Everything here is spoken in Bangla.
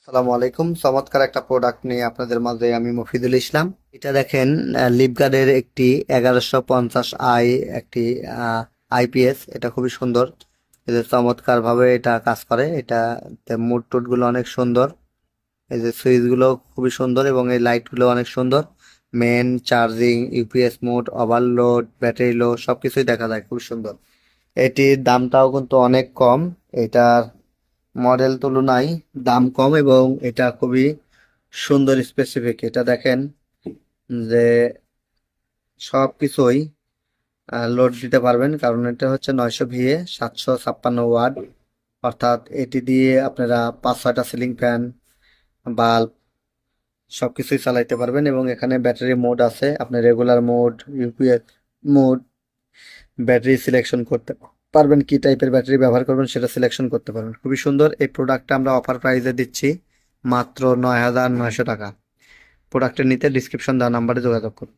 আসসালামু আলাইকুম। চমৎকার একটা প্রোডাক্ট নিয়ে আপনাদের মাঝে আমি মফিদুল ইসলাম। এটা দেখেন, লিপগার্ডের একটি 1150i একটি আইপিএস। এটা খুবই সুন্দর। এই যে চমৎকার ভাবে এটা কাজ করে। এটা মুড টুট গুলো অনেক সুন্দর। এই যে সুইচ গুলো খুবই সুন্দর এবং এই লাইট গুলো অনেক সুন্দর। Main charging, UPS mode, overload, battery low সবকিছুই দেখা যায়, খুব সুন্দর। এটির দামটাও কিন্তু অনেক কম। এটার মডেল তুলনায় দাম কম এবং এটা খুবই সুন্দর স্পেসিফিক। এটা দেখেন যে সব কিছুই লোড দিতে পারবেন, কারণ এটা হচ্ছে 900 VA, 756 ওয়াট। অর্থাৎ এটি দিয়ে আপনারা 5-6টা সিলিং ফ্যান, বাল্ব সবকিছুই চালাইতে পারবেন। এবং এখানে ব্যাটারি মোড আছে, আপনি regular mode, UPS mode, battery selection করতে পারবেন, কি টাইপের ব্যাটারি ব্যবহার করবেন সেটা সিলেকশন করতে পারবেন। খুবই সুন্দর। এই প্রোডাক্টটা আমরা অফার প্রাইসে দিচ্ছি মাত্র 9,900 টাকা। প্রোডাক্টটা নিতে ডিসক্রিপশন দেওয়া নাম্বারে যোগাযোগ করুন।